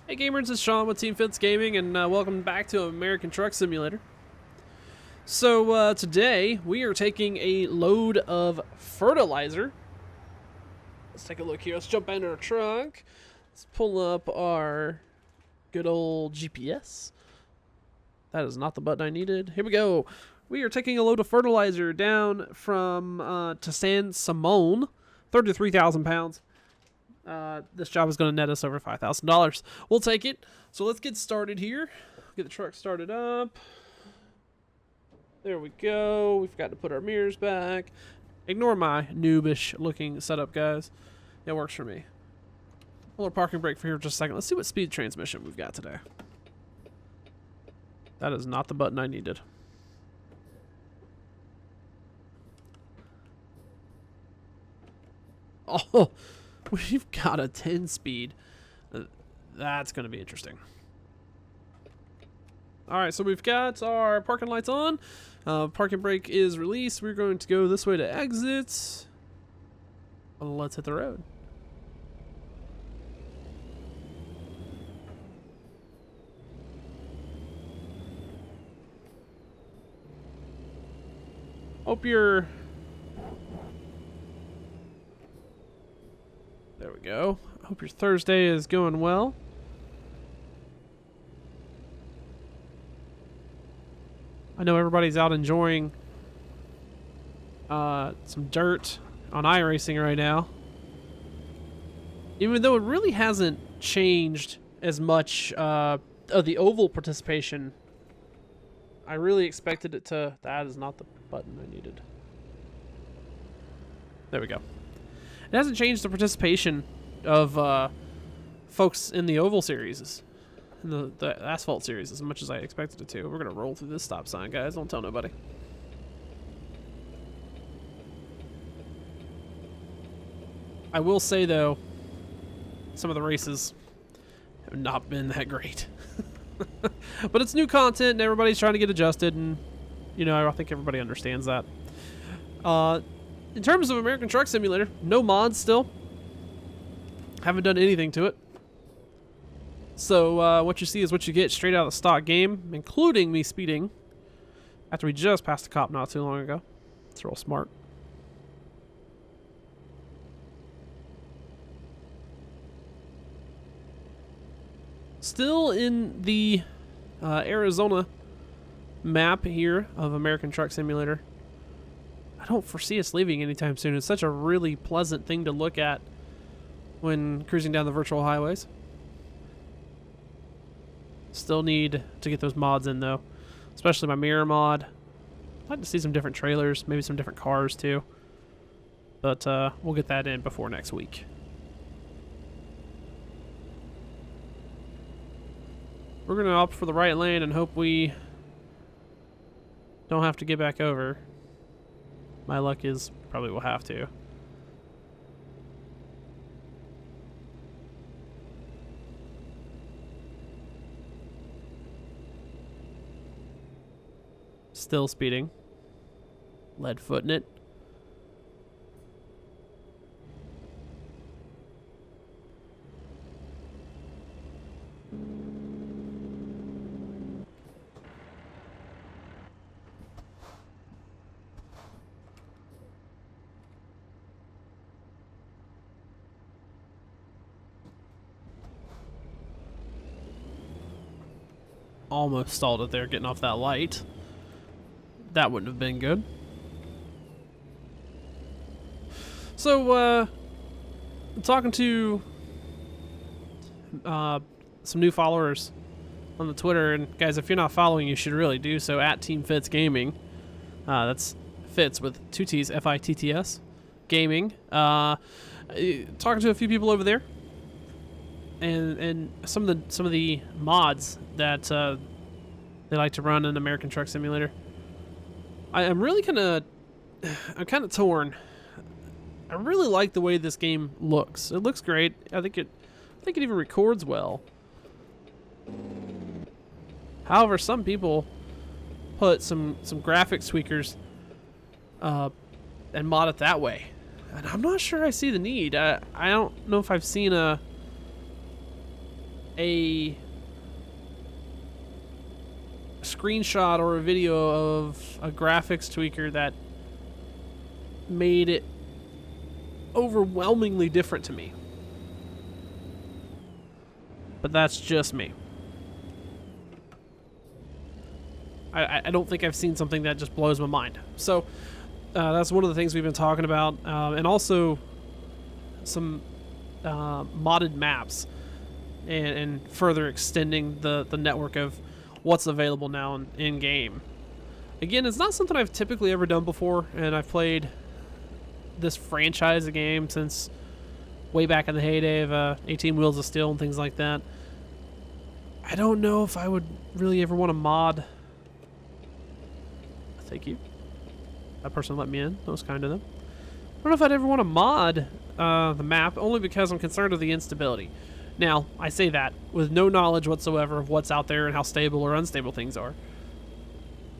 Hey gamers, it's Sean with Team Fitz Gaming, and welcome back to American Truck Simulator. So today we are taking a load of fertilizer. Let's take a look here. Let's jump into our truck. Let's pull up our good old GPS. That is not the button I needed. Here we go. We are taking a load of fertilizer down from to San Simon, 33,000 pounds. This job is going to net us over $5,000. We'll take it. So let's get started here. Get the truck started up. There we go. We've got to put our mirrors back. Ignore my noobish looking setup, guys. It works for me. Hold our parking brake for here just a second. Let's see what speed transmission we've got today. That is not the button I needed. Oh, we've got a 10 speed. That's going to be interesting. Alright, so we've got our parking lights on. Parking brake is released. We're going to go this way to exit. Let's hit the road. Hope you're... There we go. Hope your Thursday is going well. I know everybody's out enjoying some dirt on iRacing right now. Even though it really hasn't changed as much of the oval participation. I really expected it to... That is not the button I needed. There we go. It hasn't changed the participation of folks in the oval series, in the asphalt series, as much as I expected it to. We're going to roll through this stop sign, guys. Don't tell nobody. I will say, though, some of the races have not been that great. But it's new content, and everybody's trying to get adjusted, and, you know, I think everybody understands that. In terms of American Truck Simulator, no mods still. Haven't done anything to it. So what you see is what you get straight out of the stock game, including me speeding after we just passed a cop not too long ago. It's real smart. Still in the Arizona map here of American Truck Simulator. I don't foresee us leaving anytime soon. It's such a really pleasant thing to look at when cruising down the virtual highways. Still need to get those mods in, though. Especially my mirror mod. I'd like to see some different trailers, maybe some different cars, too. But we'll get that in before next week. We're going to opt for the right lane and hope we don't have to get back over. My luck is probably we'll have to. Still speeding. Lead footing it. Almost stalled it there getting off that light. That wouldn't have been good. So, I'm talking to some new followers on the Twitter, and guys, if you're not following, you should really do so at Team Fitz Gaming. That's Fitz with 2 T's, F-I-T-T-S, Gaming. Talking to a few people over there. And some of the mods that they like to run in American Truck Simulator. I'm kind of torn. I really like the way this game looks. It looks great. I think it even records well. However, some people put some graphics tweakers and mod it that way, and I'm not sure I see the need. I don't know if I've seen a a screenshot or a video of a graphics tweaker that made it overwhelmingly different to me. But that's just me. I don't think I've seen something that just blows my mind. So that's one of the things we've been talking about, and also some modded maps and further extending the network of what's available now in game. Again, it's not something I've typically ever done before, and I've played this franchise of game since way back in the heyday of 18 Wheels of Steel and things like that. I don't know if I would really ever want to mod. Thank you. That person let me in. That was kind of them. I don't know if I'd ever want to mod the map, only because I'm concerned with the instability. Now, I say that with no knowledge whatsoever of what's out there and how stable or unstable things are.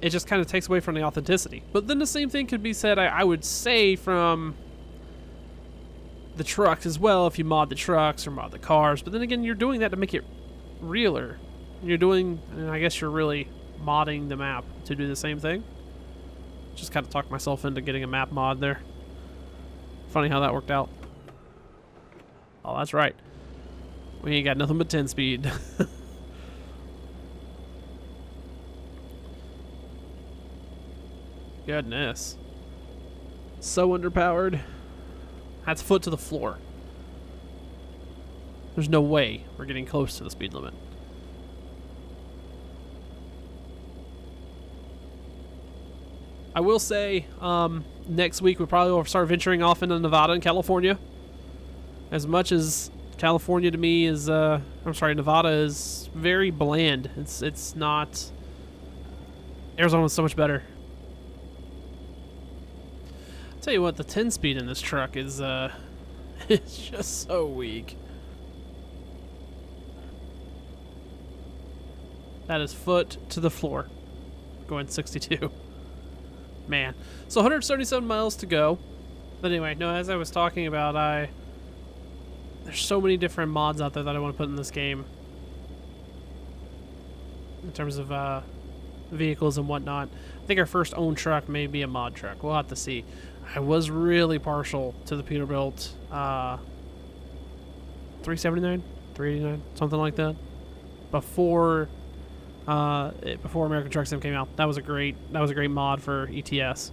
It just kind of takes away from the authenticity. But then the same thing could be said, I would say, from the trucks as well, if you mod the trucks or mod the cars. But then again, you're doing that to make it realer. You're doing, and I guess you're really modding the map to do the same thing. Just kind of talked myself into getting a map mod there. Funny how that worked out. Oh, that's right. We ain't got nothing but 10 speed. Goodness. So underpowered. That's foot to the floor. There's no way we're getting close to the speed limit. I will say, next week we probably will start venturing off into Nevada and California. As much as California to me is, Nevada is very bland. It's not. Arizona's so much better. I'll tell you what, the 10 speed in this truck is, it's just so weak. That is foot to the floor. Going 62. Man. So 177 miles to go. But anyway, no, as I was talking about, there's so many different mods out there that I want to put in this game. In terms of vehicles and whatnot. I think our first owned truck may be a mod truck. We'll have to see. I was really partial to the Peterbilt 379? 389? Something like that. Before American Truck Sim came out. That was a great mod for ETS.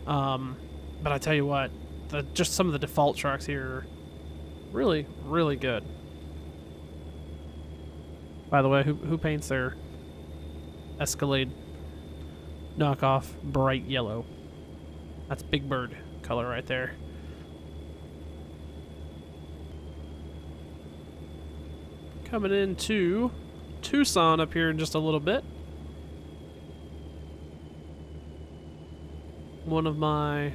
But I tell you what, just some of the default trucks here are really, really good. By the way, who paints their Escalade knockoff bright yellow? That's Big Bird color right there. Coming into Tucson up here in just a little bit. One of the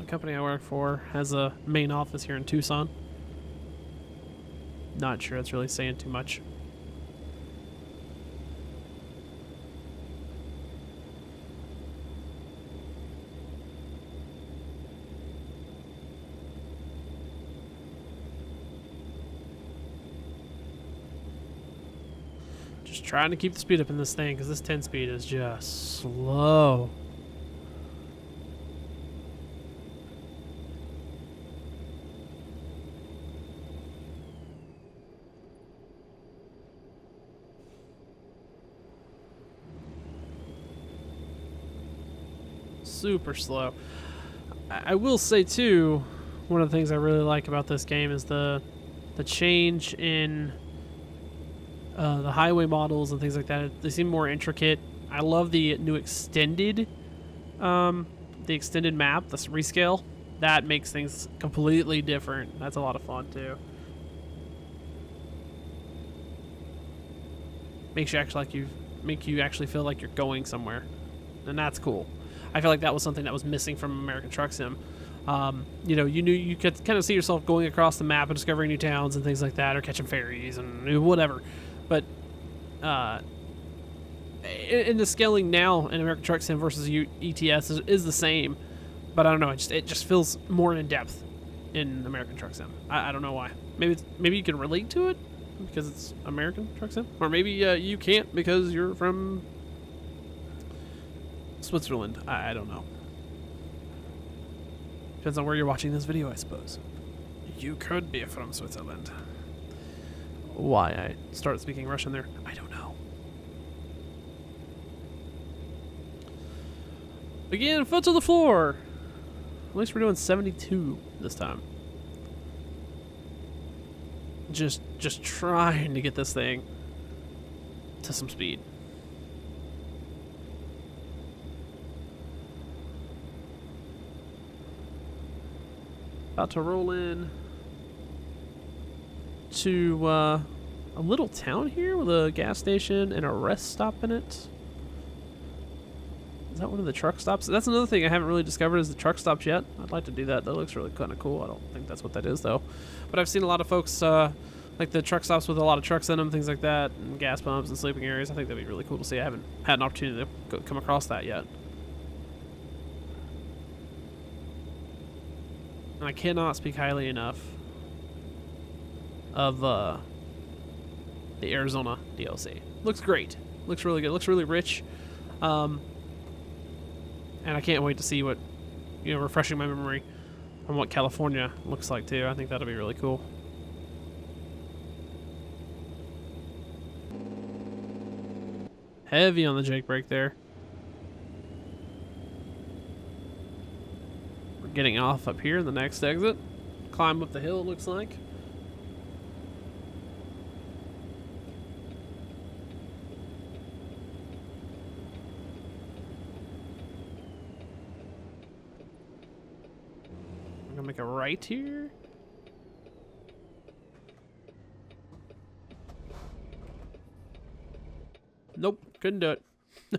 company I work for has a main office here in Tucson. Not sure that's really saying too much. Just trying to keep the speed up in this thing because this 10 speed is just slow. Super slow. I will say too, one of the things I really like about this game is the change in the highway models and things like that. They seem more intricate. I love the new extended map, the rescale. That makes things completely different. That's a lot of fun too. Make you actually feel like you're going somewhere, and that's cool. I feel like that was something that was missing from American Truck Sim. You could kind of see yourself going across the map and discovering new towns and things like that, or catching ferries and whatever. But in the scaling now in American Truck Sim versus ETS is the same, but I don't know. It just feels more in depth in American Truck Sim. I don't know why. maybe you can relate to it because it's American Truck Sim, or maybe you can't because you're from Switzerland. I don't know. Depends on where you're watching this video, I suppose. You could be from Switzerland. Why I started speaking Russian there, I don't know. Again, foot to the floor. At least we're doing 72 this time. Just trying to get this thing to some speed. About to roll in to a little town here with a gas station and a rest stop in it. Is that one of the truck stops? That's another thing I haven't really discovered is the truck stops yet. I'd like to do that. That looks really kind of cool. I don't think that's what that is though. But I've seen a lot of folks like the truck stops with a lot of trucks in them, things like that, and gas pumps and sleeping areas. I think that'd be really cool to see. I haven't had an opportunity to come across that yet. And I cannot speak highly enough of the Arizona DLC. Looks great. Looks really good. Looks really rich. And I can't wait to see what, refreshing my memory on what California looks like too. I think that'll be really cool. Heavy on the Jake brake there. We're getting off up here in the next exit. Climb up the hill, it looks like. I'm gonna make a right here. Nope, couldn't do it. I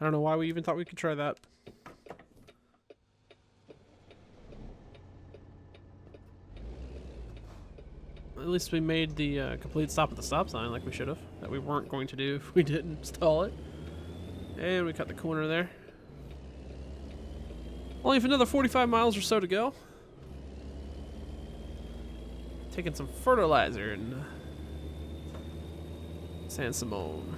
don't know why we even thought we could try that. At least we made the complete stop at the stop sign like we should have. That we weren't going to do if we didn't install it. And we cut the corner there. Only have another 45 miles or so to go. Taking some fertilizer in San Simone.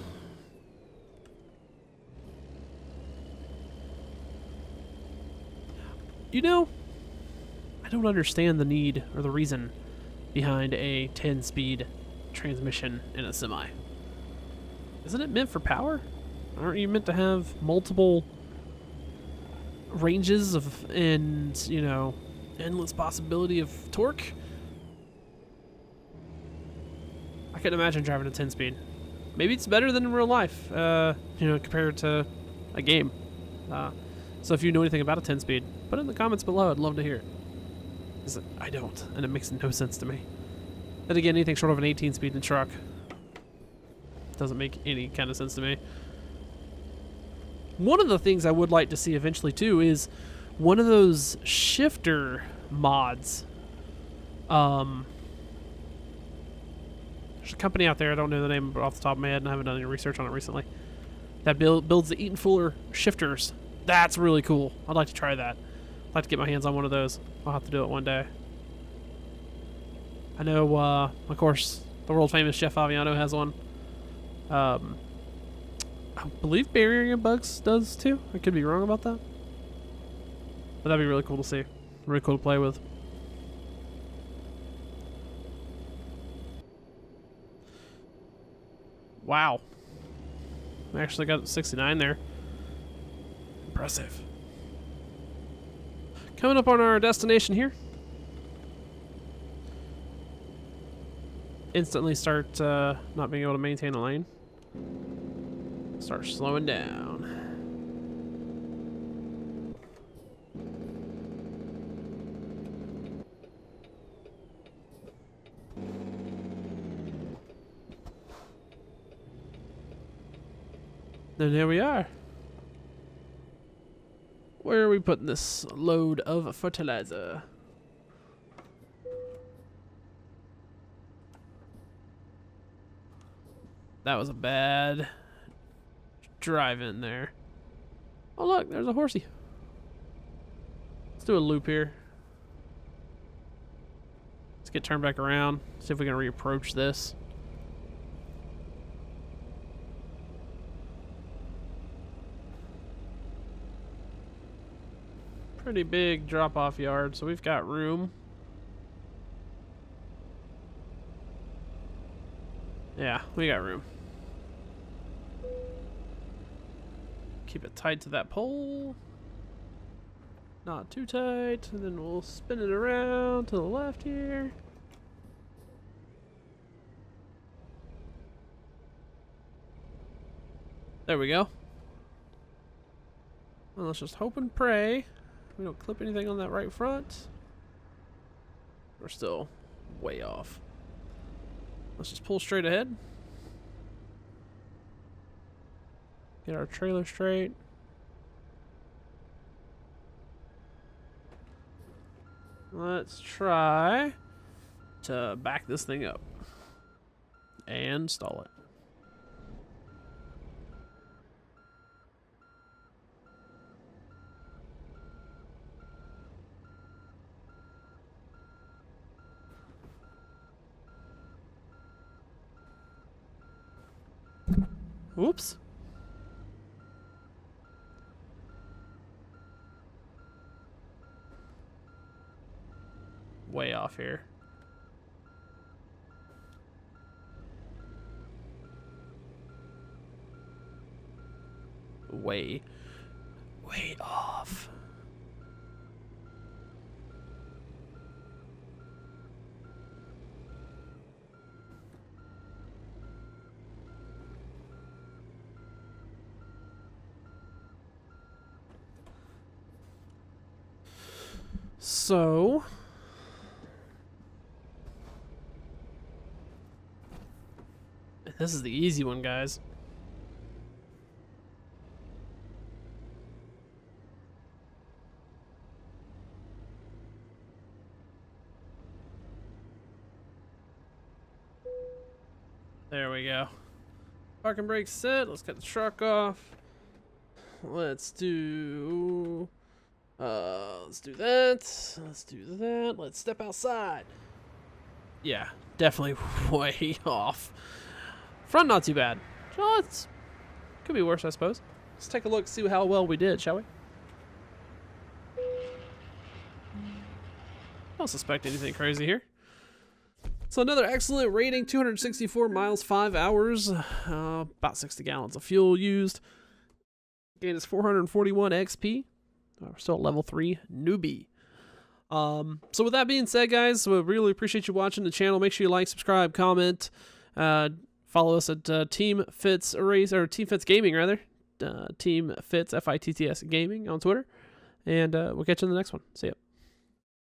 I don't understand the need or the reason behind a 10-speed transmission in a semi. Isn't it meant for power? Aren't you meant to have multiple ranges of and endless possibility of torque? I couldn't imagine driving a 10-speed. Maybe it's better than in real life, compared to a game. So if you know anything about a 10-speed, put it in the comments below. I'd love to hear it. Because I don't, and it makes no sense to me. Then again, anything short of an 18-speed in a truck doesn't make any kind of sense to me. One of the things I would like to see eventually, too, is one of those shifter mods. There's a company out there, I don't know the name off the top of my head, and I haven't done any research on it recently, that builds the Eaton Fuller shifters. That's really cool. I'd like to try that. I'd like to get my hands on one of those. I'll have to do it one day. I know, of course, the world famous Chef Aviano has one. I believe Barrier and Bugs does too. I could be wrong about that. But that'd be really cool to see. Really cool to play with. Wow. I actually got 69 there. Impressive. Coming up on our destination here. Instantly start not being able to maintain a lane. Start slowing down. And here we are. Where are we putting this load of fertilizer? That was a bad drive in there. Oh look, there's a horsey. Let's do a loop here. Let's get turned back around. See if we can reapproach this. Pretty big drop-off yard, so we've got room. Yeah, we got room. Keep it tight to that pole. Not too tight, and then we'll spin it around to the left here. There we go. Well, let's just hope and pray we don't clip anything on that right front. We're still way off. Let's just pull straight ahead. Get our trailer straight. Let's try to back this thing up and stall it. Whoops. Way off here. Way off. So this is the easy one, guys. There we go. Parking brake set. Let's cut the truck off. Let's do that. Let's do that. Let's step outside. Yeah, definitely way off. Front not too bad. So it's could be worse, I suppose. Let's take a look, see how well we did, shall we? Don't suspect anything crazy here. So another excellent rating, 264 miles, 5 hours, about 60 gallons of fuel used. Gain is 441 XP. We're still at level 3 newbie. So with that being said, guys, we really appreciate you watching the channel. Make sure you like, subscribe, comment. Follow us at Team Fitz Race or Team Fitz Gaming rather. Team Fitz FITTS Gaming on Twitter. And we'll catch you in the next one. See ya.